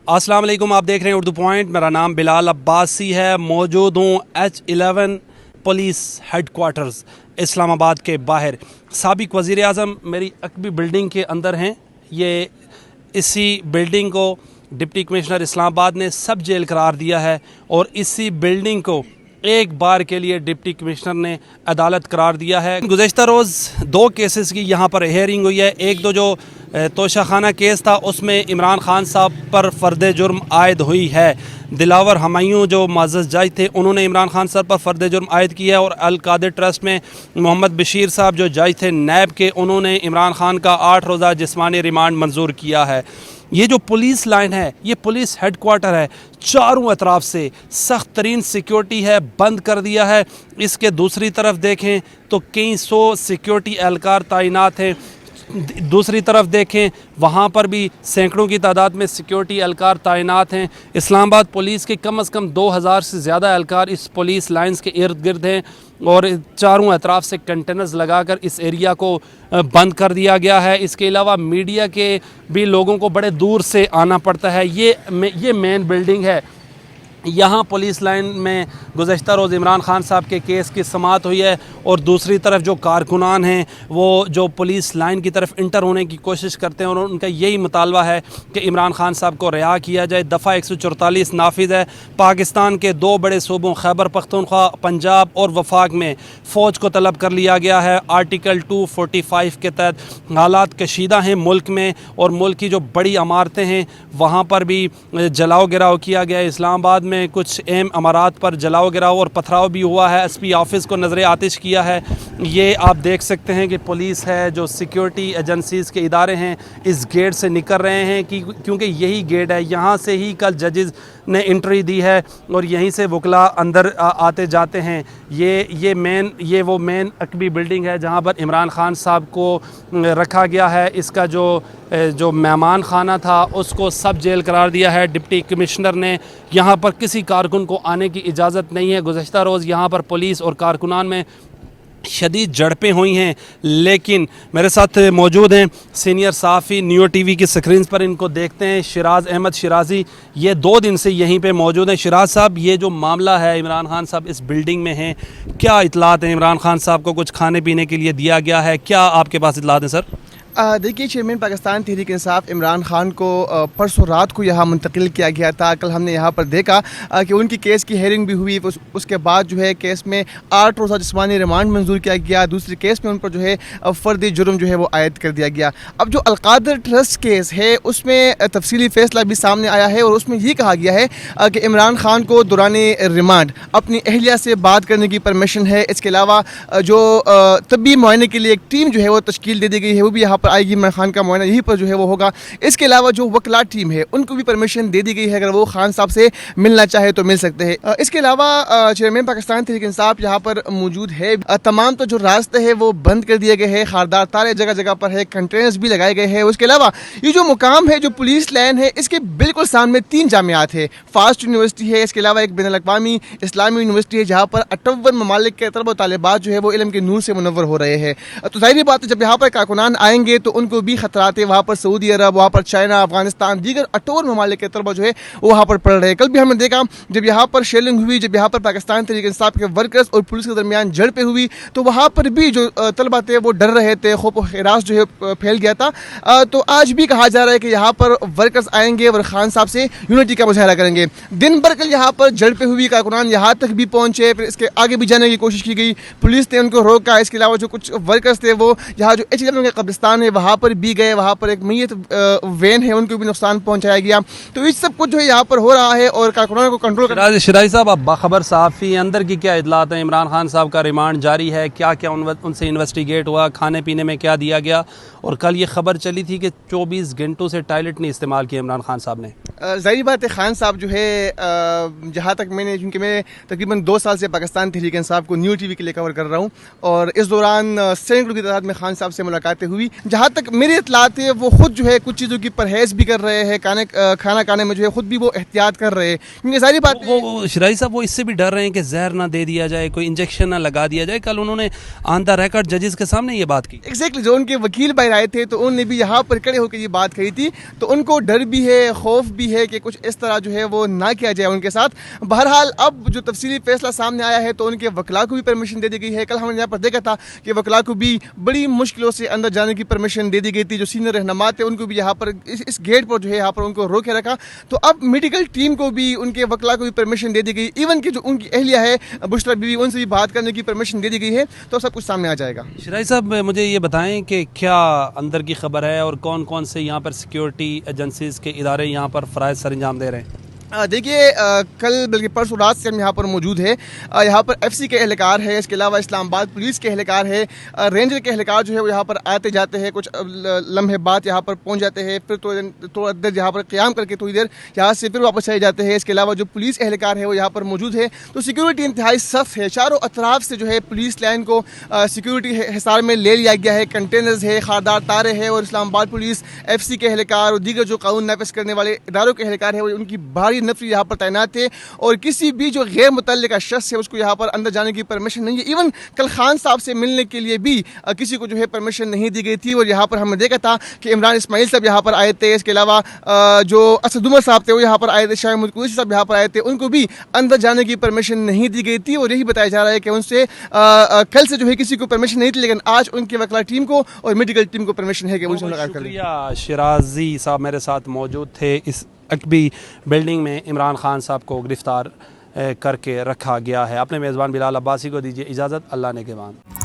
अस्सलाम वालेकुम, आप देख रहे हैं उर्दू पॉइंट। मेरा नाम बिलाल अब्बासी है। मौजूद हूँ H11 पुलिस हेडक्वार्टर्स इस्लामाबाद के बाहर। साबिक वज़ीर आज़म मेरी अकबी बिल्डिंग के अंदर हैं। ये इसी बिल्डिंग को डिप्टी कमिश्नर इस्लामाबाद ने सब जेल करार दिया है और इसी बिल्डिंग को एक बार के लिए डिप्टी कमिश्नर ने अदालत करार दिया है। गुज़श्ता रोज़ 2 केसेस की यहाँ पर हेयरिंग हुई है। एक तो जो तोशाखाना केस था उसमें इमरान खान साहब पर फ़र्द जुर्म आयद हुई है। दिलावर हमायूं जो मुअज़्ज़ज़ जज थे उन्होंने इमरान खान साहब पर फ़र्द जुर्म आयद किया है और अल कादिर ट्रस्ट में मोहम्मद बशीर साहब जो जज थे नैब के, उन्होंने इमरान खान का 8 रोज़ा जिस्मानी रिमांड मंजूर किया है। ये जो पुलिस लाइन है, ये पुलिस हेडक्वार्टर है, चारों अतराफ से सख्त तरीन सिक्योरिटी है, बंद कर दिया है। इसके दूसरी तरफ देखें तो कई सौ सिक्योरिटी एहलकार तैनात हैं। दूसरी तरफ देखें वहाँ पर भी सैकड़ों की तादाद में सिक्योरिटी एहलकार तैनात हैं। इस्लामाबाद पुलिस के कम से कम 2000 से ज़्यादा एहलकार इस पुलिस लाइंस के इर्द गिर्द हैं और चारों अतराफ से कंटेनर्स लगाकर इस एरिया को बंद कर दिया गया है। इसके अलावा मीडिया के भी लोगों को बड़े दूर से आना पड़ता है। ये मेन बिल्डिंग है। यहाँ पुलिस लाइन में गुज़श्ता रोज़ इमरान खान साहब के केस की समाअत हुई है और दूसरी तरफ जो कारकुनान हैं वो जो पुलिस लाइन की तरफ इंटर होने की कोशिश करते हैं और उनका यही मुतालबा है कि इमरान खान साहब को रिहा किया जाए। दफ़ा 144 नाफिज है। पाकिस्तान के 2 बड़े सूबों खैबर पख्तूनख्वा, पंजाब और वफाक में फ़ौज को तलब कर लिया गया है। आर्टिकल 245 के तहत हालात कशीदा हैं मुल्क में और मुल्क की जो बड़ी इमारतें हैं वहाँ पर भी जलाओ गिराव किया गया है। इस्लामाबाद में कुछ अहम इमारात पर जलाओ गिराव और पथराव भी हुआ है। एसपी ऑफिस को नजर आतिश किया है। ये आप देख सकते हैं कि पुलिस है, जो सिक्योरिटी एजेंसीज़ के इदारे हैं इस गेट से निकल रहे हैं क्योंकि यही गेट है, यहाँ से ही कल जजेस ने एंट्री दी है और यहीं से वकला अंदर आते जाते हैं। ये वो मेन अकबी बिल्डिंग है जहाँ पर इमरान खान साहब को रखा गया है। इसका जो मेहमान खाना था उसको सब जेल करार दिया है। डिप्टी कमिश्नर ने यहाँ पर किसी कारकुन को आने की इजाज़त नहीं है। गुज़श्ता रोज़ यहाँ पर पुलिस और कारकुनान में शदीद झड़पें हुई हैं, लेकिन मेरे साथ मौजूद हैं सीनियर सहाफ़ी, न्यू टीवी की स्क्रीन पर इनको देखते हैं, शिराज अहमद शिराजी। ये 2 दिन से यहीं पे मौजूद हैं। शिराज साहब, ये जो मामला है, इमरान खान साहब इस बिल्डिंग में हैं, क्या इतलात हैं? इमरान खान साहब को कुछ खाने पीने के लिए दिया गया है, क्या आपके पास इतलात हैं सर? देखिए, चेयरमैन पाकिस्तान तहरीक इंसाफ इमरान खान को परसों रात को यहाँ मुंतकिल किया गया था। कल हमने यहाँ पर देखा कि उनकी केस की हेयरिंग भी हुई। उसके बाद जो है केस में 8 रोज़ा जिस्मानी रिमांड मंजूर किया गया। दूसरे केस में उन पर जो है फ़र्द जुर्म जो है वो आयद कर दिया गया। अब जो अल कादिर ट्रस्ट केस है उसमें तफसीली फ़ैसला भी सामने आया है और उसमें ये कहा गया है कि इमरान खान को दौरान रिमांड अपनी अहलिया से बात करने की परमिशन है। इसके अलावा जो तबी मुआयने के लिए एक टीम जो है वो तश्कील दे दी गई है, वो भी यहाँ आएगी। इमरान खान का मुआयना यहीं पर जो है वो होगा। इसके अलावा जो वकला टीम है उनको भी परमिशन दे दी गई है, अगर वो खान साहब से मिलना चाहे तो मिल सकते हैं। इसके अलावा चेयरमैन पाकिस्तान तहरीक इंसाफ यहाँ पर मौजूद है। तमाम तो जो रास्ते हैं वो बंद कर दिए गए हैं, खारदार तारे जगह जगह पर है, कंटेनर्स भी लगाए गए हैं। उसके अलावा ये जो मुकाम है, जो पुलिस लाइन है, इसके बिल्कुल सामने 3 जामियात है। फास्ट यूनिवर्सिटी है, इसके अलावा एक बैनुल-अक़वामी इस्लामी यूनिवर्सिटी है जहाँ पर 58 ममालिक के तलबा तालिबात जो है वो इल्म के नूर से मुनव्वर हो रहे हैं। तो ज़ाहिर बात है जब यहाँ पर कारकुनान आएंगे तो उनको भी खतरात है। वहाँ पर सऊदी अरब, वहाँ पर चाइना, अफगानिस्तान, दीगर 58 ममालिक के तलबा जो है वो वहाँ पर पढ़ रहे हैं। कल भी हमने देखा जब यहाँ पर शेलिंग हुई, जब यहाँ पर पाकिस्तान तहरीक इंसाफ के वर्कर्स और पुलिस के दरमियान झड़पें हुई, तो वहाँ पर भी जो तलबा थे वो डर रहे थे, खौफ और हिरास जो है फैल गया था। तो आज भी कहा जा रहा है कि यहाँ पर वर्कर्स आएंगे और खान साहब से यूनिटी का मुजाहरा करेंगे। दिन भर कल यहाँ पर झड़पें हुई, कारकुनान यहाँ तक भी पहुँचे, फिर इसके आगे भी जाने की कोशिश की गई, पुलिस ने उनको रोका। इसके अलावा जो कुछ वर्कर्स थे वो यहाँ जो H11 का कब्रिस्तान है वहाँ पर भी गए, वहाँ पर एक मैयत वैन है उनको भी नुकसान पहुंचाया गया। तो इस सब कुछ जो है यहाँ पर हो रहा है और कारकुनान को कंट्रोल करना। शिराजी साहब, आप बाखबर सहाफ़ी, अंदर की क्या इतलात हैं? इमरान खान साहब का रिमांड जारी है, क्या क्या उनसे इन्वेस्टिगेट हुआ, खाने पीने में क्या दिया गया? और कल ये खबर चली थी कि 24 घंटों से टॉयलेट नहीं इस्तेमाल किया इमरान खान साहब ने। ज़ाहिर बात है खान साहब जो है, जहाँ तक मैंने, क्योंकि मैं तकरीबन 2 साल से पाकिस्तान तहरीक इंसाफ को न्यू टीवी के लिए कवर कर रहा हूँ और इस दौरान सैकड़ों की तादाद में खान साहब से मुलाकातें हुई। जहाँ तक मेरी इतलात है वो खुद जो है कुछ चीज़ों की परहेज़ भी कर रहे हैं, खाना खाने में जो है खुद भी वो एहतियात कर रहे हैं, क्योंकि सारी बात वो शिराजी साहब वो इससे भी डर रहे हैं कि जहर ना दे दिया जाए, कोई इंजेक्शन ना लगा दिया जाए। कल उन्होंने ऑन द रिकॉर्ड जजेस के सामने ये बात की। एग्जैक्टली, जो उनके वकील बाहर आए थे तो उन्होंने भी यहाँ पर खड़े होकर ये बात कही थी। तो उनको डर भी है, खौफ भी ہے کہ کچھ اس طرح جو ہے وہ نہ کیا جائے ان کے ساتھ. بہرحال اب جو تفصیلی فیصلہ سامنے آیا ہے تو ان کے وکلاء کو بھی پرمیشن دے دی گئی ہے. کل ہم نے یہاں پر دیکھا تھا کہ وکلاء کو بھی بڑی مشکلوں سے اندر جانے کی پرمیشن دے دی گئی تھی. جو سینئر رہنما تھے ان کو بھی یہاں پر اس گیٹ پر جو ہے یہاں پر ان کو روکے رکھا. تو اب میڈیکل ٹیم کو بھی ان کے وکلاء کو بھی پرمیشن دے دی گئی. ایون کہ جو ان کی اہلیہ ہے بشرا بیوی ان سے بھی بات کرنے کی پرمیشن دے دی گئی ہے. تو سب کچھ سامنے آ جائے گا. شرائی صاحب مجھے یہ بتائیں کہ کیا اندر کی خبر ہے اور کون کون سے یہاں پر سیکیورٹی ایجنسیز کے ادارے یہاں پر فرائض سر انجام دے رہے ہیں؟ دیکھیے کل بلکہ پرسوں رات سے ہم یہاں پر موجود ہے. یہاں پر ایف سی کے اہلکار ہے, اس کے علاوہ اسلام آباد پولیس کے اہلکار ہے, رینجر کے اہلکار جو ہے وہ یہاں پر آتے جاتے ہیں. کچھ لمحے بعد یہاں پر پہنچ جاتے ہیں, پھر تھوڑا دیر یہاں پر قیام کر کے تھوڑی دیر یہاں سے پھر واپس چلے جاتے ہیں. اس کے علاوہ جو پولیس اہلکار ہے وہ یہاں پر موجود ہے. تو سیکیورٹی انتہائی سخت ہے. چاروں اطراف سے جو ہے پولیس لائن کو سیکیورٹی حصار میں لے لیا گیا ہے. کنٹینرز ہے, خاردار تارے ہیں, اور اسلام آباد پولیس, ایف سی کے اہلکار اور دیگر جو قانون نافذ کرنے والے اداروں کے اہلکار ہیں وہ ان کی بھاری نفری یہاں پر تعینات تھے. اور کسی بھی جو غیر متعلقہ شخص ہے اس کو یہاں پر اندر جانے کی پرمیشن نہیں ہے. ایون کل خان صاحب سے ملنے کے لیے بھی کسی کو جو ہے پرمیشن نہیں دی گئی تھی. اور یہاں پر ہم نے دیکھا تھا کہ عمران اسماعیل صاحب یہاں پر آئے تھے. اس کے علاوہ جو اسد عمر صاحب تھے وہ یہاں پر آئے تھے, شاہ محمود قریشی صاحب یہاں پر آئے تھے, ان کو بھی اندر جانے کی پرمیشن نہیں دی گئی تھی. اور یہی بتایا جا رہا ہے کہ ان سے کل سے جو ہے کسی کو پرمیشن نہیں تھی, لیکن آج ان کے وکلا ٹیم کو اور میڈیکل ٹیم کو پرمیشن ہے کہ ان سے ملاقات کریں. شکریہ. شرازی صاحب میرے ساتھ موجود تھے. اس اکبی بلڈنگ میں عمران خان صاحب کو گرفتار کر کے رکھا گیا ہے. اپنے میزبان بلال عباسی کو دیجیے اجازت. اللہ نگہبان.